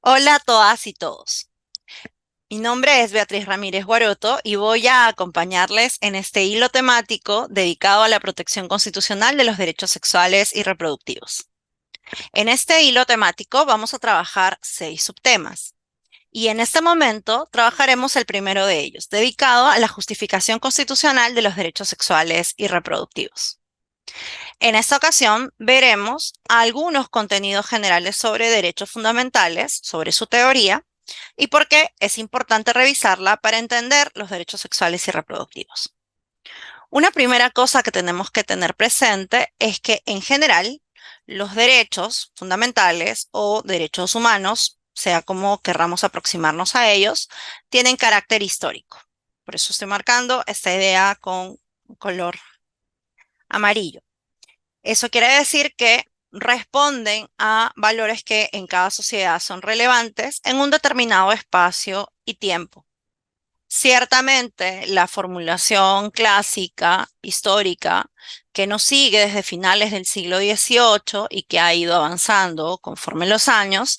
Hola a todas y todos. Mi nombre es Beatriz Ramírez Guaroto y voy a acompañarles en este hilo temático dedicado a la protección constitucional de los derechos sexuales y reproductivos. En este hilo temático vamos a trabajar 6 subtemas y en este momento trabajaremos el primero de ellos, dedicado a la justificación constitucional de los derechos sexuales y reproductivos. En esta ocasión veremos algunos contenidos generales sobre derechos fundamentales, sobre su teoría y por qué es importante revisarla para entender los derechos sexuales y reproductivos. Una primera cosa que tenemos que tener presente es que en general los derechos fundamentales o derechos humanos, sea como querramos aproximarnos a ellos, tienen carácter histórico. Por eso estoy marcando esta idea con color amarillo. Eso quiere decir que responden a valores que en cada sociedad son relevantes en un determinado espacio y tiempo. Ciertamente, la formulación clásica, histórica, que nos sigue desde finales del siglo XVIII y que ha ido avanzando conforme los años,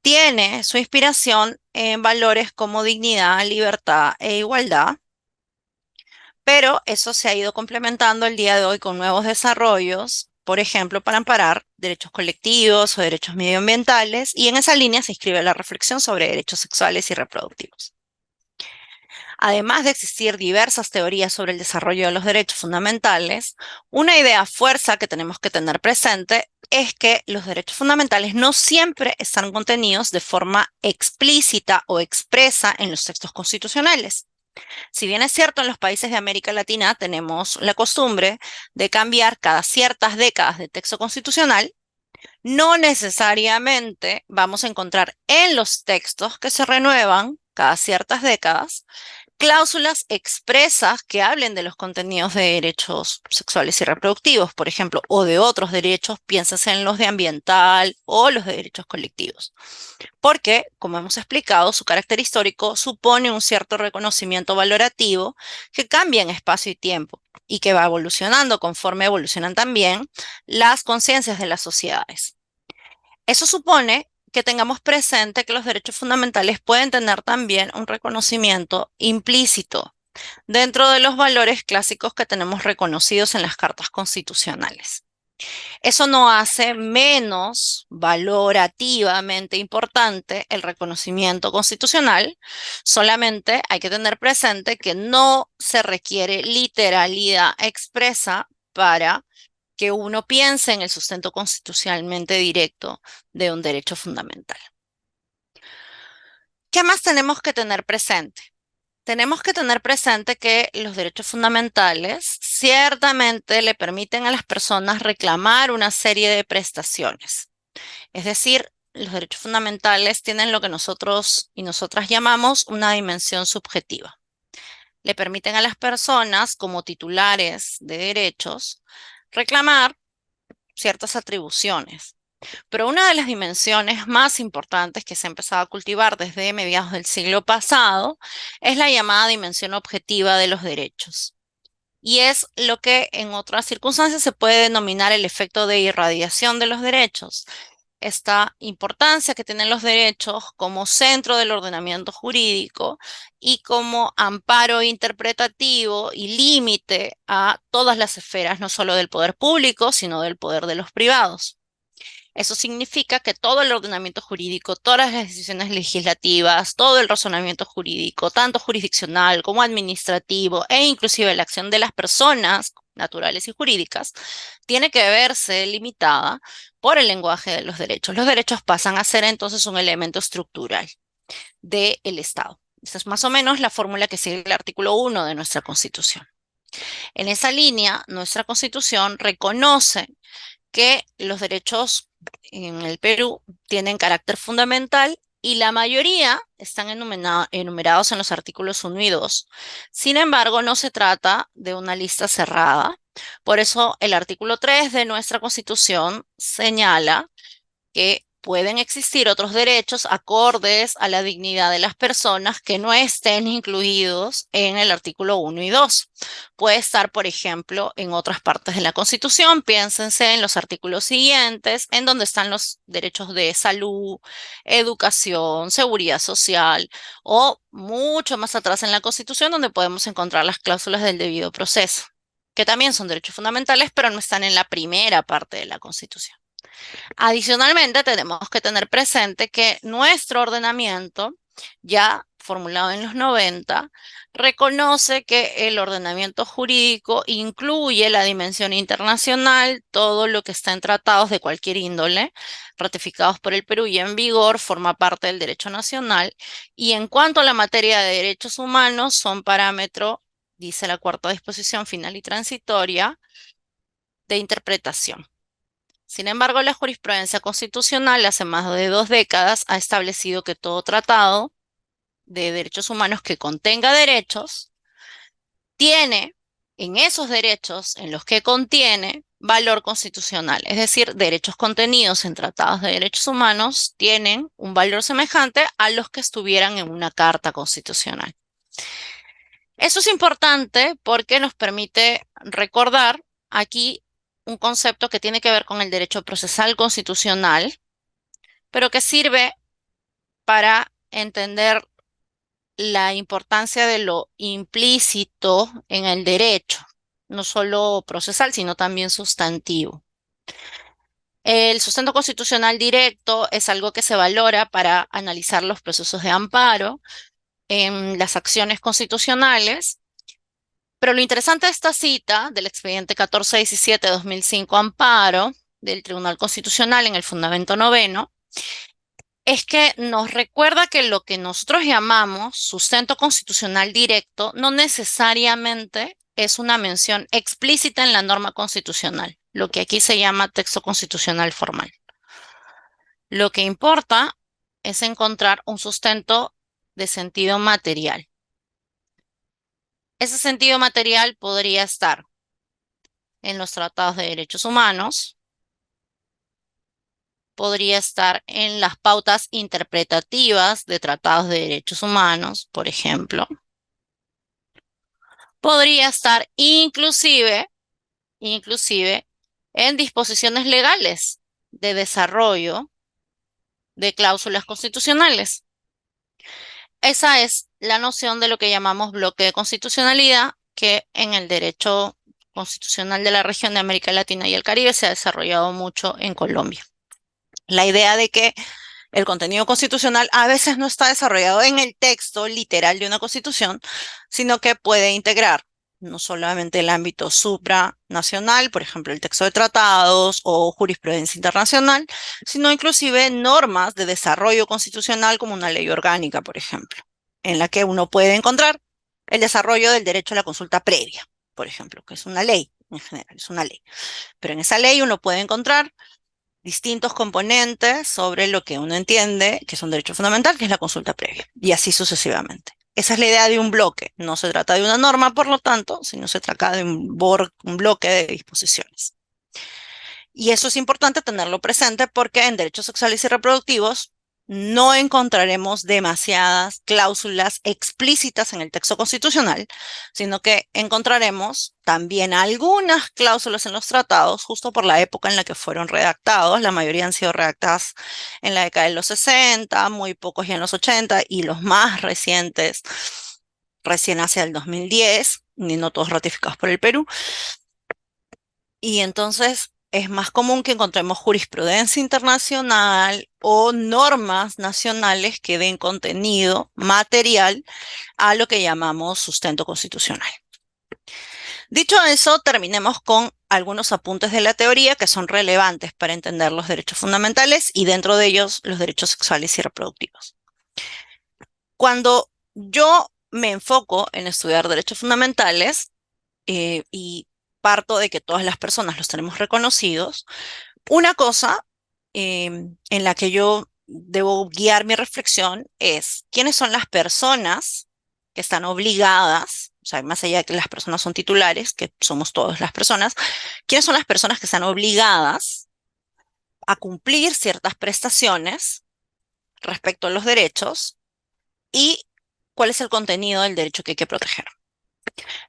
tiene su inspiración en valores como dignidad, libertad e igualdad, pero eso se ha ido complementando el día de hoy con nuevos desarrollos, por ejemplo, para amparar derechos colectivos o derechos medioambientales, y en esa línea se inscribe la reflexión sobre derechos sexuales y reproductivos. Además de existir diversas teorías sobre el desarrollo de los derechos fundamentales, una idea fuerza que tenemos que tener presente es que los derechos fundamentales no siempre están contenidos de forma explícita o expresa en los textos constitucionales. Si bien es cierto, en los países de América Latina tenemos la costumbre de cambiar cada ciertas décadas de texto constitucional, no necesariamente vamos a encontrar en los textos que se renuevan cada ciertas décadas cláusulas expresas que hablen de los contenidos de derechos sexuales y reproductivos, por ejemplo, o de otros derechos, piénsase en los de ambiental o los de derechos colectivos. Porque, como hemos explicado, su carácter histórico supone un cierto reconocimiento valorativo que cambia en espacio y tiempo y que va evolucionando conforme evolucionan también las conciencias de las sociedades. Eso supone que tengamos presente que los derechos fundamentales pueden tener también un reconocimiento implícito dentro de los valores clásicos que tenemos reconocidos en las cartas constitucionales. Eso no hace menos valorativamente importante el reconocimiento constitucional, solamente hay que tener presente que no se requiere literalidad expresa para que uno piense en el sustento constitucionalmente directo de un derecho fundamental. ¿Qué más tenemos que tener presente? Tenemos que tener presente que los derechos fundamentales ciertamente le permiten a las personas reclamar una serie de prestaciones. Es decir, los derechos fundamentales tienen lo que nosotros y nosotras llamamos una dimensión subjetiva. Le permiten a las personas, como titulares de derechos, reclamar ciertas atribuciones. Pero una de las dimensiones más importantes que se ha empezado a cultivar desde mediados del siglo pasado es la llamada dimensión objetiva de los derechos. Y es lo que en otras circunstancias se puede denominar el efecto de irradiación de los derechos. Esta importancia que tienen los derechos como centro del ordenamiento jurídico y como amparo interpretativo y límite a todas las esferas, no solo del poder público, sino del poder de los privados. Eso significa que todo el ordenamiento jurídico, todas las decisiones legislativas, todo el razonamiento jurídico, tanto jurisdiccional como administrativo e inclusive la acción de las personas naturales y jurídicas, tiene que verse limitada por el lenguaje de los derechos. Los derechos pasan a ser entonces un elemento estructural del Estado. Esa es más o menos la fórmula que sigue el artículo 1 de nuestra Constitución. En esa línea, nuestra Constitución reconoce que los derechos en el Perú tienen carácter fundamental y la mayoría están enumerados en los artículos 1 y 2. Sin embargo, no se trata de una lista cerrada. Por eso el artículo 3 de nuestra Constitución señala que pueden existir otros derechos acordes a la dignidad de las personas que no estén incluidos en el artículo 1 y 2. Puede estar, por ejemplo, en otras partes de la Constitución. Piénsense en los artículos siguientes, en donde están los derechos de salud, educación, seguridad social, o mucho más atrás en la Constitución, donde podemos encontrar las cláusulas del debido proceso, que también son derechos fundamentales, pero no están en la primera parte de la Constitución. Adicionalmente, tenemos que tener presente que nuestro ordenamiento, ya formulado en los 90, reconoce que el ordenamiento jurídico incluye la dimensión internacional, todo lo que está en tratados de cualquier índole, ratificados por el Perú y en vigor, forma parte del derecho nacional. Y en cuanto a la materia de derechos humanos, son parámetro, dice la cuarta disposición final y transitoria, de interpretación. Sin embargo, la jurisprudencia constitucional hace más de 2 décadas ha establecido que todo tratado de derechos humanos que contenga derechos tiene en esos derechos en los que contiene valor constitucional. Es decir, derechos contenidos en tratados de derechos humanos tienen un valor semejante a los que estuvieran en una carta constitucional. Eso es importante porque nos permite recordar aquí un concepto que tiene que ver con el derecho procesal constitucional, pero que sirve para entender la importancia de lo implícito en el derecho, no solo procesal, sino también sustantivo. El sustento constitucional directo es algo que se valora para analizar los procesos de amparo en las acciones constitucionales. Pero lo interesante de esta cita del expediente 1417-2005 amparo del Tribunal Constitucional en el fundamento noveno es que nos recuerda que lo que nosotros llamamos sustento constitucional directo no necesariamente es una mención explícita en la norma constitucional, lo que aquí se llama texto constitucional formal. Lo que importa es encontrar un sustento de sentido material. Ese sentido material podría estar en los tratados de derechos humanos, podría estar en las pautas interpretativas de tratados de derechos humanos, por ejemplo. Podría estar inclusive en disposiciones legales de desarrollo de cláusulas constitucionales. Esa es la noción de lo que llamamos bloque de constitucionalidad, que en el derecho constitucional de la región de América Latina y el Caribe se ha desarrollado mucho en Colombia. La idea de que el contenido constitucional a veces no está desarrollado en el texto literal de una constitución, sino que puede integrar no solamente el ámbito supranacional, por ejemplo, el texto de tratados o jurisprudencia internacional, sino inclusive normas de desarrollo constitucional como una ley orgánica, por ejemplo, en la que uno puede encontrar el desarrollo del derecho a la consulta previa, por ejemplo, que es una ley, en general, es una ley. Pero en esa ley uno puede encontrar distintos componentes sobre lo que uno entiende que es un derecho fundamental, que es la consulta previa, y así sucesivamente. Esa es la idea de un bloque. No se trata de una norma, por lo tanto, sino se trata de un bloque de disposiciones. Y eso es importante tenerlo presente porque en derechos sexuales y reproductivos no encontraremos demasiadas cláusulas explícitas en el texto constitucional, sino que encontraremos también algunas cláusulas en los tratados justo por la época en la que fueron redactados. La mayoría han sido redactadas en la década de los 60, muy pocos ya en los 80 y los más recientes recién hacia el 2010, y no todos ratificados por el Perú. Y entonces es más común que encontremos jurisprudencia internacional o normas nacionales que den contenido material a lo que llamamos sustento constitucional. Dicho eso, terminemos con algunos apuntes de la teoría que son relevantes para entender los derechos fundamentales y dentro de ellos los derechos sexuales y reproductivos. Cuando yo me enfoco en estudiar derechos fundamentales y parto de que todas las personas los tenemos reconocidos, una cosa en la que yo debo guiar mi reflexión es quiénes son las personas que están obligadas, o sea, más allá de que las personas son titulares, que somos todas las personas, quiénes son las personas que están obligadas a cumplir ciertas prestaciones respecto a los derechos y cuál es el contenido del derecho que hay que proteger.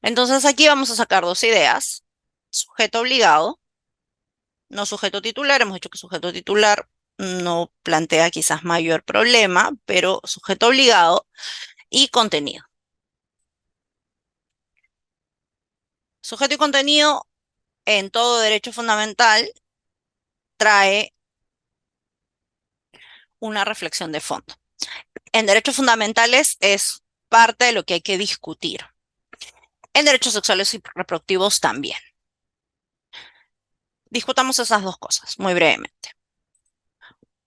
Entonces aquí vamos a sacar dos ideas. Sujeto obligado, no sujeto titular. Hemos dicho que sujeto titular no plantea quizás mayor problema, pero sujeto obligado y contenido. Sujeto y contenido en todo derecho fundamental trae una reflexión de fondo. En derechos fundamentales es parte de lo que hay que discutir. En derechos sexuales y reproductivos también. Discutamos esas dos cosas muy brevemente.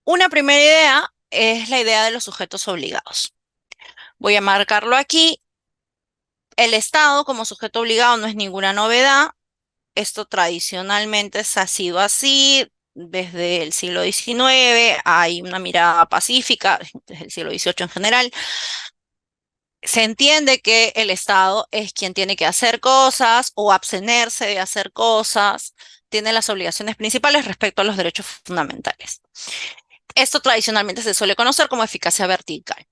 Una primera idea es la idea de los sujetos obligados. Voy a marcarlo aquí. El Estado como sujeto obligado no es ninguna novedad. Esto tradicionalmente se ha sido así desde el siglo XIX. Hay una mirada pacífica desde el siglo XVIII en general. Se entiende que el Estado es quien tiene que hacer cosas o abstenerse de hacer cosas, tiene las obligaciones principales respecto a los derechos fundamentales. Esto tradicionalmente se suele conocer como eficacia vertical.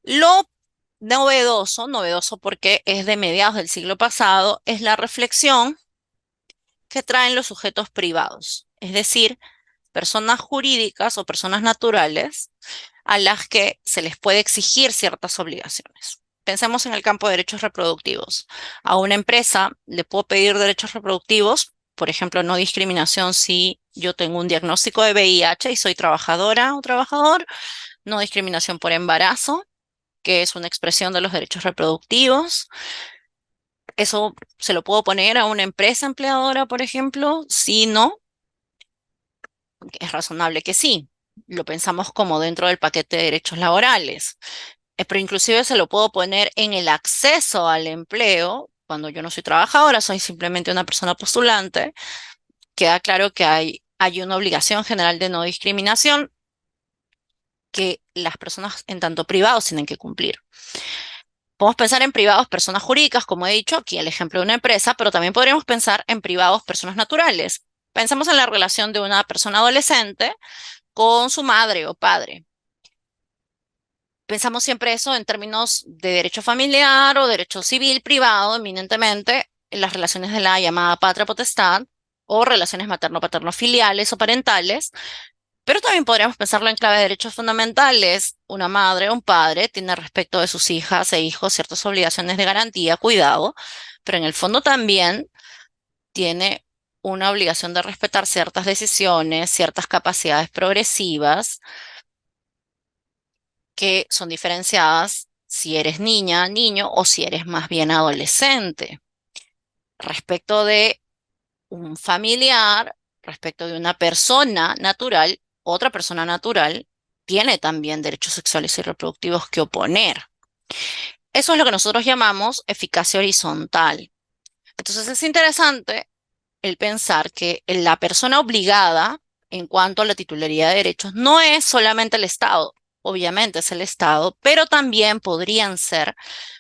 Lo novedoso porque es de mediados del siglo pasado, es la reflexión que traen los sujetos privados, es decir, personas jurídicas o personas naturales a las que se les puede exigir ciertas obligaciones. Pensemos en el campo de derechos reproductivos. A una empresa le puedo pedir derechos reproductivos, por ejemplo, no discriminación si yo tengo un diagnóstico de VIH y soy trabajadora o trabajador, no discriminación por embarazo, que es una expresión de los derechos reproductivos. Eso se lo puedo poner a una empresa empleadora, por ejemplo, si no, es razonable que sí. Lo pensamos como dentro del paquete de derechos laborales. Pero inclusive se lo puedo poner en el acceso al empleo. Cuando yo no soy trabajadora, soy simplemente una persona postulante. Queda claro que hay una obligación general de no discriminación que las personas en tanto privados tienen que cumplir. Podemos pensar en privados, personas jurídicas, como he dicho, aquí el ejemplo de una empresa, pero también podríamos pensar en privados, personas naturales. Pensemos en la relación de una persona adolescente con su madre o padre. Pensamos siempre eso en términos de derecho familiar o derecho civil privado, eminentemente, en las relaciones de la llamada patria potestad o relaciones materno-paterno-filiales o parentales, pero también podríamos pensarlo en clave de derechos fundamentales. Una madre o un padre tiene respecto de sus hijas e hijos ciertas obligaciones de garantía, cuidado, pero en el fondo también tiene una obligación de respetar ciertas decisiones, ciertas capacidades progresivas que son diferenciadas si eres niña, niño o si eres más bien adolescente. Respecto de un familiar, respecto de una persona natural, otra persona natural tiene también derechos sexuales y reproductivos que oponer. Eso es lo que nosotros llamamos eficacia horizontal. Entonces es interesante el pensar que la persona obligada en cuanto a la titularidad de derechos no es solamente el Estado, obviamente es el Estado, pero también podrían ser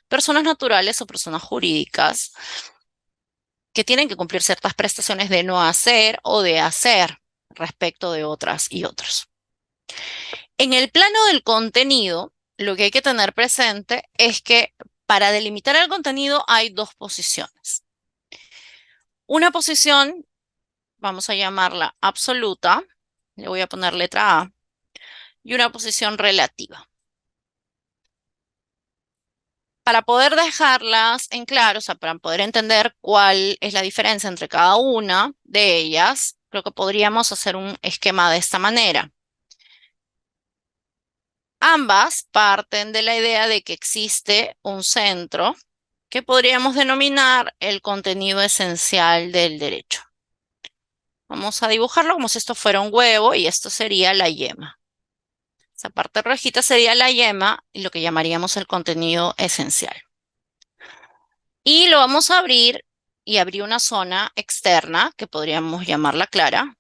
personas naturales o personas jurídicas que tienen que cumplir ciertas prestaciones de no hacer o de hacer respecto de otras y otros. En el plano del contenido, lo que hay que tener presente es que para delimitar el contenido hay dos posiciones. Una posición, vamos a llamarla absoluta, le voy a poner letra A, y una posición relativa. Para poder dejarlas en claro, o sea, para poder entender cuál es la diferencia entre cada una de ellas, creo que podríamos hacer un esquema de esta manera. Ambas parten de la idea de que existe un centro que podríamos denominar el contenido esencial del derecho. Vamos a dibujarlo como si esto fuera un huevo y esto sería la yema. Esa parte rojita sería la yema y lo que llamaríamos el contenido esencial. Y lo vamos a abrir y abrir una zona externa que podríamos llamarla clara,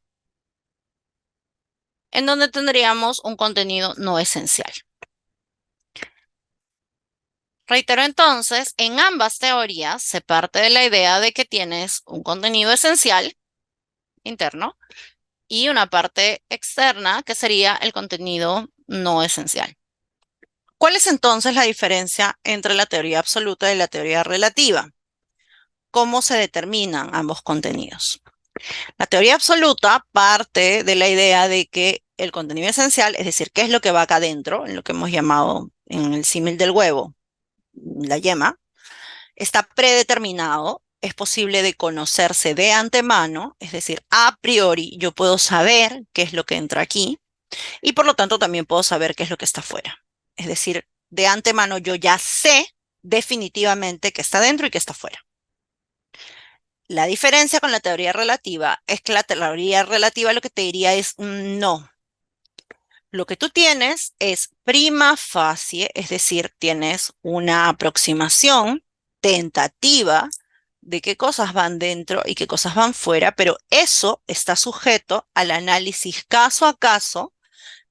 en donde tendríamos un contenido no esencial. Reitero entonces, en ambas teorías se parte de la idea de que tienes un contenido esencial interno y una parte externa que sería el contenido no esencial. ¿Cuál es entonces la diferencia entre la teoría absoluta y la teoría relativa? ¿Cómo se determinan ambos contenidos? La teoría absoluta parte de la idea de que el contenido esencial, es decir, qué es lo que va acá adentro, en lo que hemos llamado en el símil del huevo, la yema, está predeterminado, es posible de conocerse de antemano, es decir, a priori yo puedo saber qué es lo que entra aquí y por lo tanto también puedo saber qué es lo que está fuera. Es decir, de antemano yo ya sé definitivamente qué está dentro y qué está fuera. La diferencia con la teoría relativa es que la teoría relativa lo que te diría es no. Lo que tú tienes es prima facie, es decir, tienes una aproximación tentativa de qué cosas van dentro y qué cosas van fuera, pero eso está sujeto al análisis caso a caso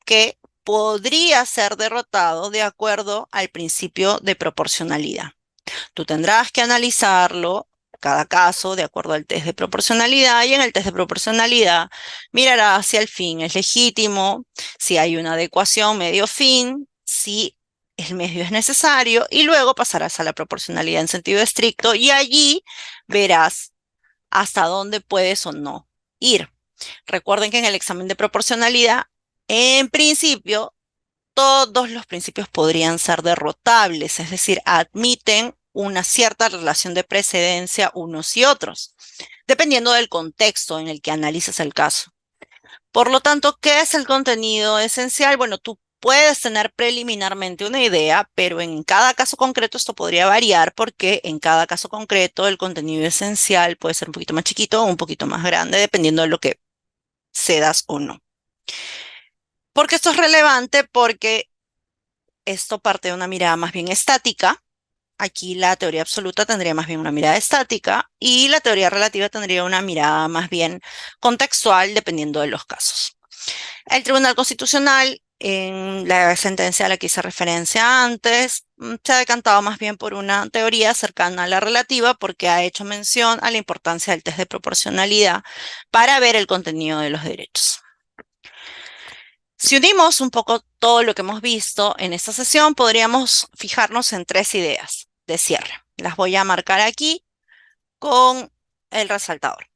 que podría ser derrotado de acuerdo al principio de proporcionalidad. Tú tendrás que analizarlo cada caso de acuerdo al test de proporcionalidad y en el test de proporcionalidad mirarás si el fin es legítimo, si hay una adecuación medio-fin, si el medio es necesario y luego pasarás a la proporcionalidad en sentido estricto y allí verás hasta dónde puedes o no ir. Recuerden que en el examen de proporcionalidad, en principio, todos los principios podrían ser derrotables, es decir, admiten una cierta relación de precedencia unos y otros, dependiendo del contexto en el que analices el caso. Por lo tanto, ¿qué es el contenido esencial? Bueno, tú puedes tener preliminarmente una idea, pero en cada caso concreto esto podría variar porque en cada caso concreto el contenido esencial puede ser un poquito más chiquito o un poquito más grande, dependiendo de lo que cedas o no. ¿Por qué esto es relevante? Porque esto parte de una mirada más bien estática. Aquí la teoría absoluta tendría más bien una mirada estática y la teoría relativa tendría una mirada más bien contextual dependiendo de los casos. El Tribunal Constitucional, en la sentencia a la que hice referencia antes, se ha decantado más bien por una teoría cercana a la relativa porque ha hecho mención a la importancia del test de proporcionalidad para ver el contenido de los derechos. Si unimos un poco todo lo que hemos visto en esta sesión, podríamos fijarnos en tres ideas de cierre. Las voy a marcar aquí con el resaltador.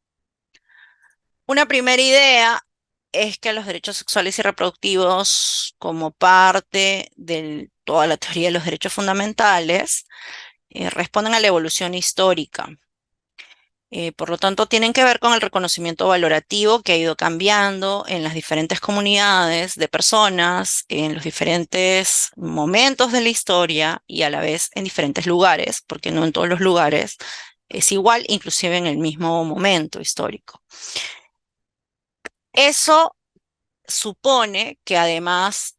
Una primera idea es que los derechos sexuales y reproductivos, como parte de toda la teoría de los derechos fundamentales, responden a la evolución histórica. Por lo tanto, tienen que ver con el reconocimiento valorativo que ha ido cambiando en las diferentes comunidades de personas, en los diferentes momentos de la historia y a la vez en diferentes lugares, porque no en todos los lugares es igual, inclusive en el mismo momento histórico. Eso supone que además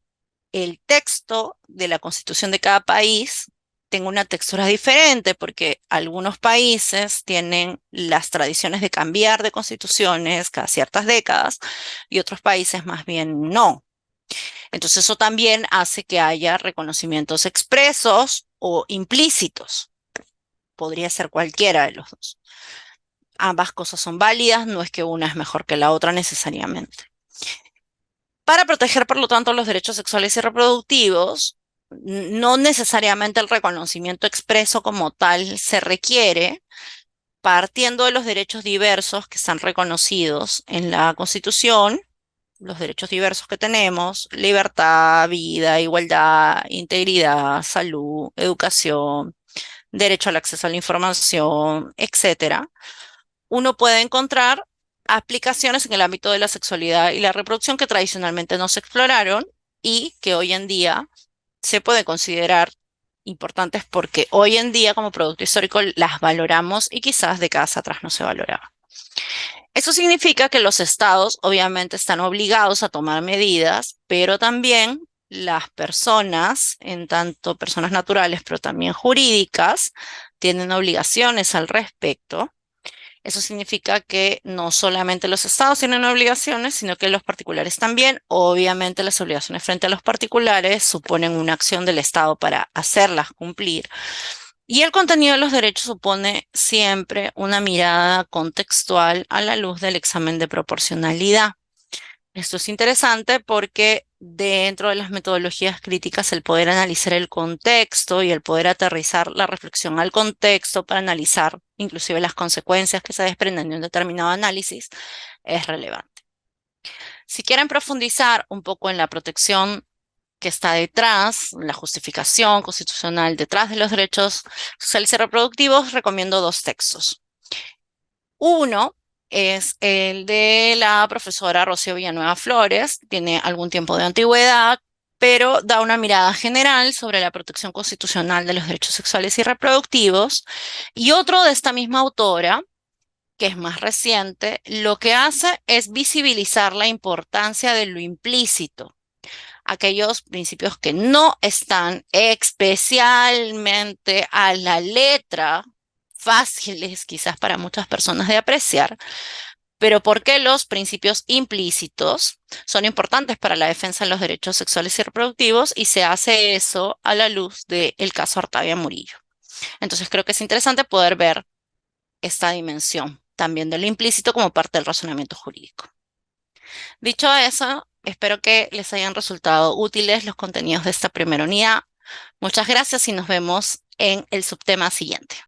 el texto de la constitución de cada país tenga una textura diferente, porque algunos países tienen las tradiciones de cambiar de constituciones cada ciertas décadas y otros países más bien no. Entonces eso también hace que haya reconocimientos expresos o implícitos. Podría ser cualquiera de los dos. Ambas cosas son válidas, no es que una es mejor que la otra necesariamente. Para proteger, por lo tanto, los derechos sexuales y reproductivos, no necesariamente el reconocimiento expreso como tal se requiere, partiendo de los derechos diversos que están reconocidos en la Constitución, los derechos diversos que tenemos, libertad, vida, igualdad, integridad, salud, educación, derecho al acceso a la información, etcétera. Uno puede encontrar aplicaciones en el ámbito de la sexualidad y la reproducción que tradicionalmente no se exploraron y que hoy en día se puede considerar importantes porque hoy en día como producto histórico las valoramos y quizás décadas atrás no se valoraba. Eso significa que los estados obviamente están obligados a tomar medidas, pero también las personas, en tanto personas naturales, pero también jurídicas, tienen obligaciones al respecto. Eso significa que no solamente los estados tienen obligaciones, sino que los particulares también. Obviamente las obligaciones frente a los particulares suponen una acción del estado para hacerlas cumplir. Y el contenido de los derechos supone siempre una mirada contextual a la luz del examen de proporcionalidad. Esto es interesante porque dentro de las metodologías críticas el poder analizar el contexto y el poder aterrizar la reflexión al contexto para analizar inclusive las consecuencias que se desprenden de un determinado análisis es relevante. Si quieren profundizar un poco en la protección que está detrás, la justificación constitucional detrás de los derechos sexuales y reproductivos, recomiendo dos textos. Uno es el de la profesora Rocío Villanueva Flores, tiene algún tiempo de antigüedad, pero da una mirada general sobre la protección constitucional de los derechos sexuales y reproductivos. Y otro de esta misma autora, que es más reciente, lo que hace es visibilizar la importancia de lo implícito, aquellos principios que no están especialmente a la letra, fáciles quizás para muchas personas de apreciar, pero por qué los principios implícitos son importantes para la defensa de los derechos sexuales y reproductivos, y se hace eso a la luz del caso Artavia Murillo. Entonces creo que es interesante poder ver esta dimensión también de lo implícito como parte del razonamiento jurídico. Dicho eso, espero que les hayan resultado útiles los contenidos de esta primera unidad. Muchas gracias y nos vemos en el subtema siguiente.